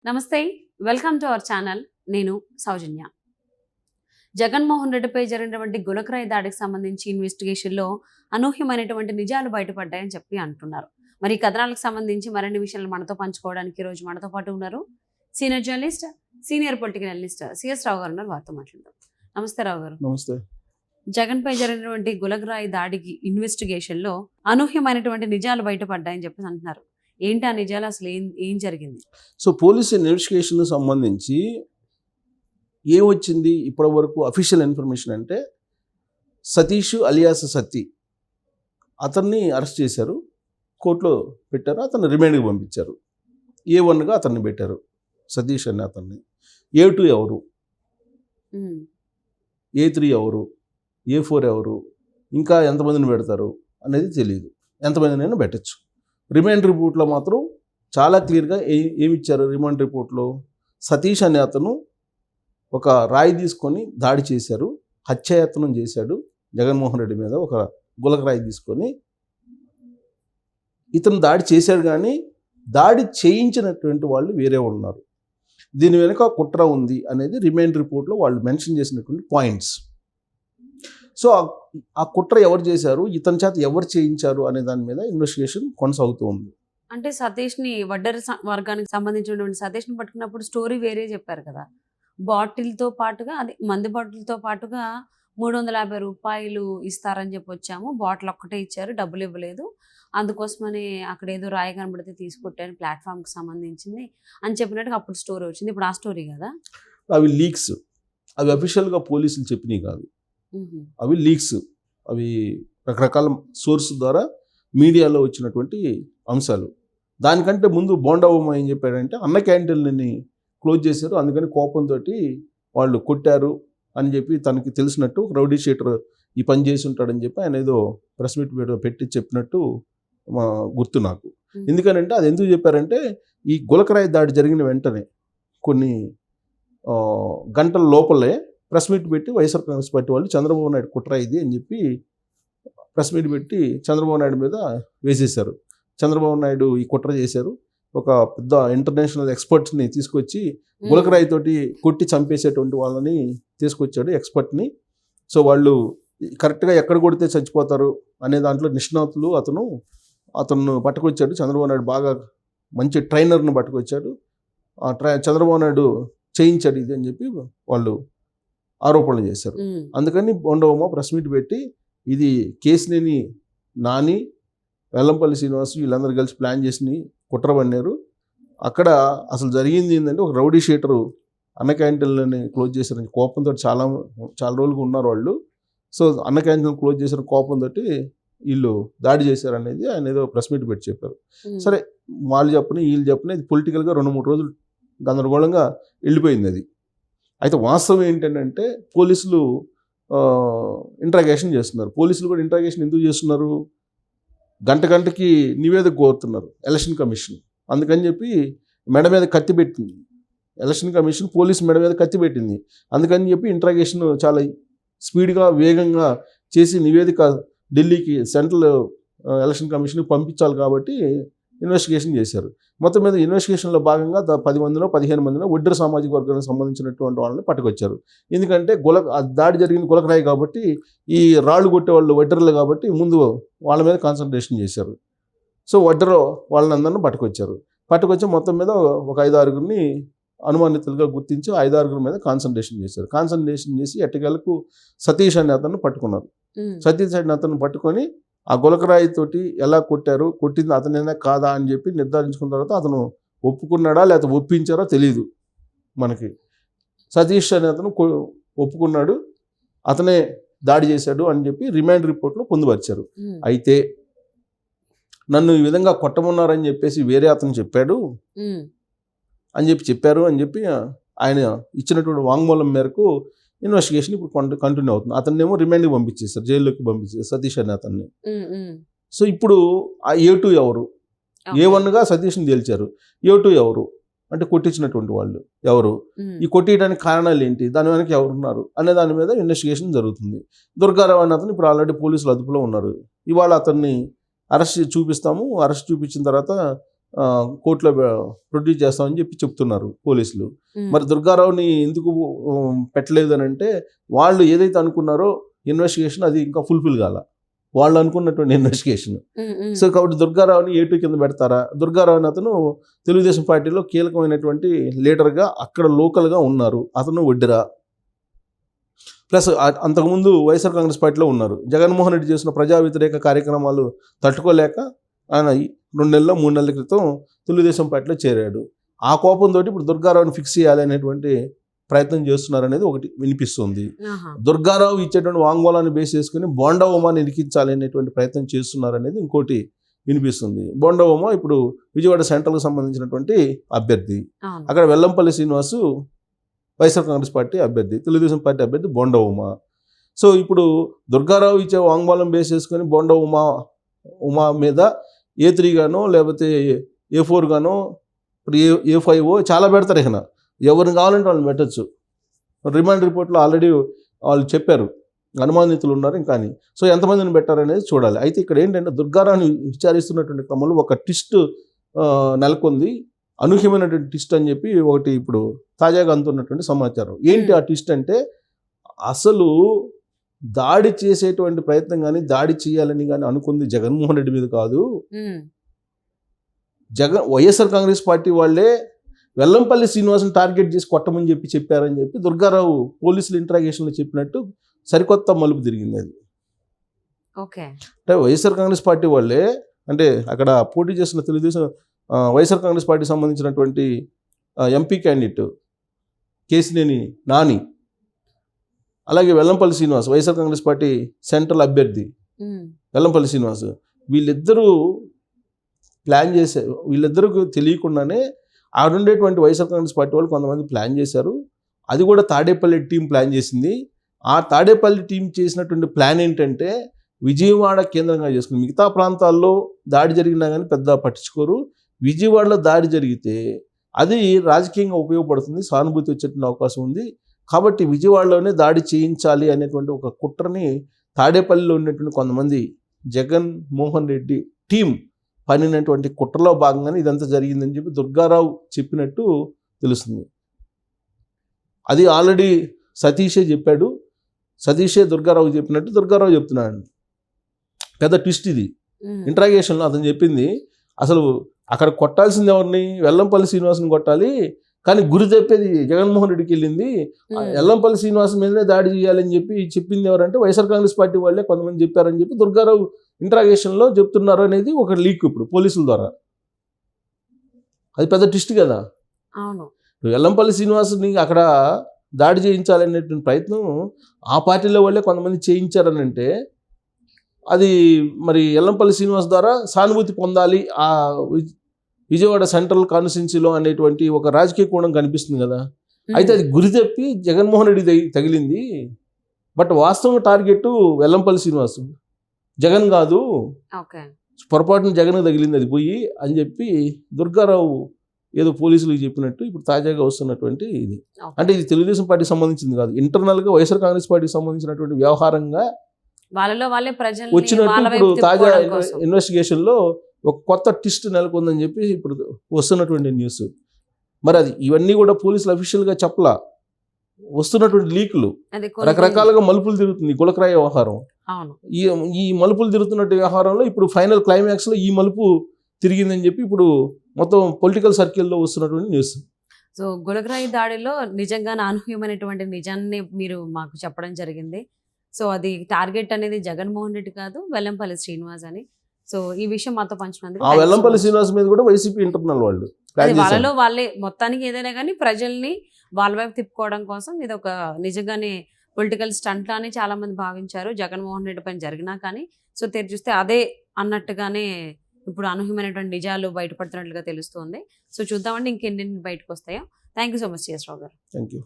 నమస్తే, welcome to our channel. నేను సౌజన్య. జగన్మోహన్ రెడ్డిపై జరిగినటువంటి గులకరాయి దాడికి సంబంధించి ఇన్వెస్టిగేషన్లో అనూహ్యమైనటువంటి నిజాలు బయటపడ్డాయని చెప్పి అంటున్నారు. మరి ఈ కథనాలకు సంబంధించి మరిన్ని విషయాలు మనతో పంచుకోవడానికి ఈ రోజు మనతో పాటు ఉన్నారు senior journalist, senior political analyst CS Rao గారు ఉన్నారు. వారితో మాట్లాడదాం. నమస్తే రావు గారు. నమస్తే. జగన్ పై జరిగినటువంటి గులకరాయి దాడికి ఇన్వెస్టిగేషన్లో అనూహ్యమైనటువంటి నిజాలు బయటపడ్డాయని చెప్పి అంటున్నారు. ఏంటి ఆ నిజాలు, అసలు ఏం జరిగింది? సో పోలీస్ ఇన్వెస్టిగేషన్ సంబంధించి ఏమొచ్చింది ఇప్పటి వరకు అఫీషియల్ ఇన్ఫర్మేషన్ అంటే, సతీష్ అలియాస్ సత్తి అతన్ని అరెస్ట్ చేశారు, కోర్టులో పెట్టారు, అతన్ని రిమాండ్కి పంపించారు. A1గా అతన్ని పెట్టారు, సతీష్ అనే అతన్ని. A2 ఎవరు, A3 ఎవరు, A4 ఎవరు, ఇంకా ఎంతమందిని పెడతారు అనేది తెలియదు. ఎంతమందినైనా పెట్టచ్చు. రిమాండ్ రిపోర్ట్లో మాత్రం చాలా క్లియర్గా ఏమిచ్చారు రిమాండ్ రిపోర్ట్లో, సతీష్ అనే అతను ఒక రాయి తీసుకొని దాడి చేశారు, హత్యాయత్నం చేశాడు జగన్మోహన్ రెడ్డి మీద. ఒక గులక రాయి తీసుకొని ఇతను దాడి చేశాడు, కానీ దాడి చేయించినటువంటి వాళ్ళు వేరే ఉన్నారు. దీని వెనుక కుట్ర ఉంది అనేది రిమాండ్ రిపోర్ట్లో వాళ్ళు మెన్షన్ చేసినటువంటి పాయింట్స్. సో ఆ కుట్ర ఎవరు చేశారు, ఇతని చేత ఎవరు చేయించారు అనే దాని మీద ఇన్వెస్టిగేషన్ కొనసాగుతూ ఉంది. అంటే సతీష్ని, వడ్డరి వర్గానికి సంబంధించినటువంటి సతీష్ని పట్టుకున్నప్పుడు స్టోరీ వేరే చెప్పారు కదా. బాటిల్తో పాటుగా, అది మంది బాటిల్తో పాటుగా 350 రూపాయలు ఇస్తారని చెప్పి వచ్చాము, బాటిల్ ఒక్కటే ఇచ్చారు, డబ్బులు ఇవ్వలేదు, అందుకోసమని అక్కడ ఏదో రాయి కనబడితే తీసుకొట్టాను ప్లాట్ఫామ్కి సంబంధించింది అని చెప్పినట్టుగా అప్పుడు స్టోరీ వచ్చింది. ఇప్పుడు ఆ స్టోరీ కదా. అవి లీక్స్, అవి అఫీషియల్గా పోలీసులు చెప్పినవి కాదు, అవి లీక్స్. అవి రకరకాల సోర్స్ ద్వారా మీడియాలో వచ్చినటువంటి అంశాలు. దానికంటే ముందు బోండాబొమ్మ ఏం చెప్పాడంటే, అన్న క్యాంటీన్ని క్లోజ్ చేశారు, అందుకని కోపంతో వాళ్ళు కొట్టారు అని చెప్పి తనకి తెలిసినట్టు రౌడీ షీటర్ ఈ పని చేసి ఉంటాడని చెప్పి ఆయన ఏదో ప్రెస్ మీట్ పెట్టి చెప్పినట్టు గుర్తు నాకు. ఎందుకనంటే అది ఎందుకు చెప్పారంటే, ఈ గులకరాయి దాడి జరిగిన వెంటనే కొన్ని గంటల లోపలే ప్రెస్ మీట్ పెట్టి వైఎస్ఆర్ కాంగ్రెస్ పార్టీ వాళ్ళు చంద్రబాబు నాయుడు కుట్ర ఇది అని చెప్పి ప్రెస్ మీట్ పెట్టి చంద్రబాబు నాయుడు మీద వేసేశారు. చంద్రబాబు నాయుడు ఈ కుట్ర చేశారు, ఒక పెద్ద ఇంటర్నేషనల్ ఎక్స్పర్ట్ని తీసుకొచ్చి గులకరాయితోటి కొట్టి చంపేసేటువంటి వాళ్ళని తీసుకొచ్చాడు, ఎక్స్పర్ట్ని. సో వాళ్ళు కరెక్ట్గా ఎక్కడ కొడితే చచ్చిపోతారు అనే దాంట్లో నిష్ణాతులు. అతను పట్టుకొచ్చాడు చంద్రబాబు నాయుడు, బాగా మంచి ట్రైనర్ను పట్టుకొచ్చాడు. చంద్రబాబు నాయుడు చేయించాడు ఇది అని చెప్పి వాళ్ళు ఆరోపణలు చేశారు. అందుకని బోండబొమ్మ ప్రెస్ మీట్ పెట్టి ఇది కేసినేని నాని, వెల్లంపల్లి శ్రీనివాసు వీళ్ళందరూ కలిసి ప్లాన్ చేసి కుట్ర పన్నారు. అక్కడ అసలు జరిగింది ఏంటంటే, ఒక రౌడీ షీటరు అన్న క్యాంటీన్లని క్లోజ్ చేశారని కోపంతో చాలా రోజులుగా ఉన్నారు వాళ్ళు. సో అన్న క్యాంటీన్ క్లోజ్ చేసిన కోపంతో వీళ్ళు దాడి చేశారనేది ఆయన ఏదో ప్రెస్ మీట్ పెట్టి చెప్పారు. సరే, వాళ్ళు చెప్పని వీళ్ళు చెప్పని ఇది పొలిటికల్గా 2-3 రోజులు గందరగోళంగా వెళ్ళిపోయింది అది. అయితే వాస్తవం ఏంటంటే, పోలీసులు ఇంట్రాగేషన్ చేస్తున్నారు. పోలీసులు కూడా ఇంట్రాగేషన్ ఎందుకు చేస్తున్నారు, గంటకి నివేదిక కోరుతున్నారు ఎలక్షన్ కమిషన్. అందుకని చెప్పి మెడ మీద కత్తి పెట్టింది ఎలక్షన్ కమిషన్, పోలీసు మెడ మీద కత్తి పెట్టింది. అందుకని చెప్పి ఇంట్రాగేషన్ చాలా స్పీడ్గా వేగంగా చేసి నివేదిక ఢిల్లీకి సెంట్రల్ ఎలక్షన్ కమిషన్కి పంపించాలి కాబట్టి ఇన్వెస్టిగేషన్ చేశారు. మొత్తం మీద ఇన్వెస్టిగేషన్లో భాగంగా 10 మందిలో 15 మందిలో ఒడ్డర సామాజిక వర్గానికి సంబంధించినటువంటి వాళ్ళని పట్టుకొచ్చారు. ఎందుకంటే దాడి జరిగిన గులకరాయి కాబట్టి, ఈ రాళ్ళు కొట్టే వాళ్ళు ఒడ్డర్లు కాబట్టి ముందు వాళ్ళ మీద కాన్సన్ట్రేషన్ చేశారు. సో ఒడ్డర వాళ్ళందరినీ పట్టుకొచ్చి మొత్తం మీద ఒక 5-6 అనుమానితులుగా గుర్తించి 5-6 మీద కాన్సన్ట్రేషన్ చేశారు. కాన్సన్ట్రేషన్ చేసి ఎట్టకేలకు సతీష్ అనే అతను పట్టుకున్నారు. సతీష్ అనే అతను పట్టుకొని ఆ గులకరాయితోటి ఎలా కొట్టారు, కొట్టింది అతనైనా కాదా అని చెప్పి నిర్ధారించుకున్న తర్వాత అతను ఒప్పుకున్నాడా లేకపోతే ఒప్పించారో తెలియదు మనకి. సతీష్ అనే అతను ఒప్పుకున్నాడు, అతనే దాడి చేశాడు అని చెప్పి రిమాండ్ రిపోర్ట్లో పొందుపరిచారు. అయితే నన్ను ఈ విధంగా కొట్టమన్నారని చెప్పేసి వేరే అతను చెప్పారు అని చెప్పి ఆయన ఇచ్చినటువంటి వాంగ్మూలం మేరకు ఇన్వెస్టిగేషన్ ఇప్పుడు కంటిన్యూ అవుతుంది. అతన్నేమో రిమాండ్కి పంపించేశారు, జైల్లోకి పంపించేశారు సతీష్ అనే అతన్ని. సో ఇప్పుడు ఆ A2 ఎవరు, A1గా సతీష్ని తేల్చారు, A2 ఎవరు అంటే కొట్టించినటువంటి వాళ్ళు ఎవరు, ఈ కొట్టియడానికి కారణాలు ఏంటి, దాని వెనక ఎవరున్నారు అనే దాని మీద ఇన్వెస్టిగేషన్ జరుగుతుంది. దుర్గారావు అనే అతను ఇప్పుడు ఆల్రెడీ పోలీసులు అదుపులో ఉన్నారు. ఇవాళ అతన్ని అరెస్ట్ చూపిస్తాము, అరెస్ట్ చూపించిన తర్వాత కోర్టులో ప్రొడ్యూస్ చేస్తామని చెప్పి చెప్తున్నారు పోలీసులు. ఉమ్, మరి దుర్గారావుని ఎందుకు పెట్టలేదు అని అంటే, వాళ్ళు ఏదైతే అనుకున్నారో ఇన్వెస్టిగేషన్ అది ఇంకా ఫుల్ఫిల్ కాల, వాళ్ళు అనుకున్నటువంటి ఇన్వెస్టిగేషన్. ఉమ్, ఉమ్, సో కాబట్టి దుర్గారావుని A2 కింద పెడతారా? దుర్గారావు అతను తెలుగుదేశం పార్టీలో కీలకమైనటువంటి లీడర్గా అక్కడ లోకల్గా ఉన్నారు, అతను వడ్డిరా. ప్లస్ అంతకుముందు వైఎస్ఆర్ కాంగ్రెస్ పార్టీలో ఉన్నారు. జగన్మోహన్ రెడ్డి చేసిన ప్రజా వ్యతిరేక కార్యక్రమాలు తట్టుకోలేక ఆయన 2 నెలలు 3 నెలల క్రితం తెలుగుదేశం పార్టీలో చేరాడు. ఆ కోపంతో ఇప్పుడు దుర్గారావుని ఫిక్స్ చేయాలి అనేటువంటి ప్రయత్నం చేస్తున్నారనేది ఒకటి వినిపిస్తుంది. ఆహా, దుర్గారావు ఇచ్చేటువంటి వాంగ్మూలాన్ని బేస్ చేసుకుని బోండా ఉమాని ఇరికించాలి అనేటువంటి ప్రయత్నం చేస్తున్నారనేది ఇంకోటి వినిపిస్తుంది. బోండా ఉమా ఇప్పుడు విజయవాడ సెంట్రల్కి సంబంధించినటువంటి అభ్యర్థి. అవును, అక్కడ వెల్లంపల్లి శ్రీనివాసు వైఎస్ఆర్ కాంగ్రెస్ పార్టీ అభ్యర్థి, తెలుగుదేశం పార్టీ అభ్యర్థి బోండా ఉమా. సో ఇప్పుడు దుర్గారావు ఇచ్చే వాంగ్మూలం బేస్ చేసుకొని బోండా ఉమా మీద A3 గానో లేకపోతే A4 గానో ఇప్పుడు A5 చాలా పెడతారు. ఇక ఎవరిని కావాలంటే వాళ్ళని పెట్టచ్చు. రిమాండ్ రిపోర్ట్లో ఆల్రెడీ వాళ్ళు చెప్పారు అనుమానితులు ఉన్నారు ఇంకా అని. సో ఎంతమందిని పెట్టారనేది చూడాలి. అయితే ఇక్కడ ఏంటంటే దుర్గారావుని విచారిస్తున్నటువంటి క్రమంలో ఒక ట్విస్ట్ నెలకొంది, అనూహ్యమైనటువంటి ట్విస్ట్ అని చెప్పి ఒకటి ఇప్పుడు తాజాగా అందుతున్నటువంటి సమాచారం. ఏంటి ఆ ట్విస్ట్ అంటే, అసలు దాడి చేసేటువంటి ప్రయత్నం కానీ దాడి చేయాలని కానీ అనుకుంది జగన్మోహన్ రెడ్డి మీద కాదు. ఉమ్, వైఎస్ఆర్ కాంగ్రెస్ పార్టీ వాళ్ళే వెల్లంపల్లి శ్రీనివాసుని టార్గెట్ చేసి కొట్టమని చెప్పారని చెప్పి దుర్గారావు పోలీసులు ఇంట్రాగేషన్లో చెప్పినట్టు సరికొత్త మలుపు తిరిగింది అది. ఓకే, అంటే వైఎస్ఆర్ కాంగ్రెస్ పార్టీ వాళ్ళే, అంటే అక్కడ పోటీ చేస్తున్న తెలుగుదేశం వైఎస్ఆర్ కాంగ్రెస్ పార్టీకి సంబంధించినటువంటి MP క్యాండిడేట్ కేసినేని నాని, అలాగే వెల్లంపల్లి శ్రీనివాస్ వైఎస్ఆర్ కాంగ్రెస్ పార్టీ సెంట్రల్ అభ్యర్థి ఉమ్, వెల్లంపల్లి శ్రీనివాస్, వీళ్ళిద్దరూ ప్లాన్ చేశారు. వీళ్ళిద్దరికి తెలియకుండానే ఆడుండేటువంటి వైఎస్ఆర్ కాంగ్రెస్ పార్టీ వాళ్ళు కొంతమంది ప్లాన్ చేశారు. అది కూడా తాడేపల్లి టీం ప్లాన్ చేసింది. ఆ తాడేపల్లి టీం చేసినటువంటి ప్లాన్ ఏంటంటే, విజయవాడ కేంద్రంగా చేసుకుని మిగతా ప్రాంతాల్లో దాడి జరిగినా కానీ పెద్ద పట్టించుకోరు, విజయవాడలో దాడి జరిగితే అది రాజకీయంగా ఉపయోగపడుతుంది, సానుభూతి వచ్చేటువంటి అవకాశం ఉంది, కాబట్టి విజయవాడలోనే దాడి చేయించాలి అనేటువంటి ఒక కుట్రని తాడేపల్లిలో ఉన్నటువంటి కొంతమంది జగన్మోహన్ రెడ్డి టీం పనినటువంటి కుట్రలో భాగంగానే ఇదంతా జరిగిందని చెప్పి దుర్గారావు చెప్పినట్టు తెలుస్తుంది. అది ఆల్రెడీ సతీషే చెప్పాడు, సతీషే దుర్గారావు చెప్పినట్టు దుర్గారావు చెప్తున్నాడు. పెద్ద ట్విస్ట్ ఇది. ఉమ్, ఇంట్రాగేషన్లో అతను చెప్పింది, అసలు అక్కడ కొట్టాల్సింది ఎవరిని? వెల్లంపల్లి శ్రీనివాసుని కొట్టాలి, కానీ గురి తప్పేది జగన్మోహన్ రెడ్డికి వెళ్ళింది. వెల్లంపల్లి శ్రీనివాస్ మీదనే దాడి చేయాలని చెప్పి చెప్పింది ఎవరంటే వైఎస్ఆర్ కాంగ్రెస్ పార్టీ వాళ్ళే కొంతమంది చెప్పారని చెప్పి దుర్గారావు ఇంట్రాగేషన్లో చెప్తున్నారు అనేది ఒక లీక్ ఇప్పుడు పోలీసుల ద్వారా. అది పెద్ద ట్విస్ట్ కదా. అవును, వెల్లంపల్లి శ్రీనివాసుని అక్కడ దాడి చేయించాలనేటువంటి ప్రయత్నం ఆ పార్టీలో వాళ్ళే కొంతమంది చేయించారని అంటే, అది మరి వెల్లంపల్లి శ్రీనివాస్ ద్వారా సానుభూతి పొందాలి ఆ విజయవాడ సెంట్రల్ కాన్స్టిట్యున్సీలో అనేటువంటి ఒక రాజకీయ కోణం కనిపిస్తుంది కదా. అయితే అది గురి తప్పి జగన్మోహన్ రెడ్డి తగిలింది, బట్ వాస్తవంగా టార్గెట్ వెల్లంపల్లి శ్రీనివాస్, జగన్ కాదు, ఓకే, పొరపాటున జగన్ తగిలింది అది పోయి అని చెప్పి దుర్గారావు ఏదో పోలీసులకు చెప్పినట్టు ఇప్పుడు తాజాగా వస్తున్నటువంటి ఇది. అంటే ఇది తెలుగుదేశం పార్టీకి సంబంధించింది కాదు, ఇంటర్నల్గా వైఎస్ఆర్ కాంగ్రెస్ పార్టీకి సంబంధించినటువంటి వ్యవహారంగా వాళ్ళలో వాళ్ళే ప్రజలు వచ్చినట్టు ఇప్పుడు తాజా ఇన్వెస్టిగేషన్లో ఒక కొత్త ట్విస్ట్ నెలకొందని చెప్పి ఇప్పుడు వస్తున్నటువంటి న్యూస్. మరి అది ఇవన్నీ కూడా పోలీసులు అఫీషియల్గా చెప్పలా, వస్తున్నటువంటి లీకులు రకరకాలుగా మలుపులు తిరుగుతుంది గులకరాయి వ్యవహారం. అవును, ఈ మలుపులు తిరుగుతున్నట్టు వ్యవహారంలో ఇప్పుడు ఫైనల్ క్లైమాక్స్లో ఈ మలుపు తిరిగిందని చెప్పి ఇప్పుడు మొత్తం పొలిటికల్ సర్కిల్లో వస్తున్నటువంటి న్యూస్. సో గులకరాయి దాడిలో నిజంగానే అనూహ్యమైనటువంటి నిజాన్ని మీరు మాకు చెప్పడం జరిగింది. సో అది టార్గెట్ అనేది జగన్మోహన్ రెడ్డి కాదు, వెల్లంపల్లి శ్రీనివాస్ అని. సో ఈ విషయం మాతో పంచుకున్నందుకు ఆ వెల్లంపల్లి శ్రీనివాస్ మీద కూడా వైసీపీ ఇంటర్నల్ వాళ్ళు వాళ్ళలో వాళ్ళే మొత్తానికి ఏదైనా కానీ ప్రజల్ని వాళ్ళ వైపు తిప్పుకోవడం కోసం ఇది ఒక నిజంగానే పొలిటికల్ స్టంట్ లానే చాలా మంది భావించారు జగన్మోహన్ రెడ్డి పైన జరిగినా కానీ. సో తెరి చూస్తే అదే అన్నట్టుగానే ఇప్పుడు అనూహ్యమైనటువంటి నిజాలు బయటపడుతున్నట్లుగా తెలుస్తుంది. సో చూద్దామండి ఇంకెన్ని బయటకు వస్తాయో. Thank you so much CS Rao గారు. Thank you.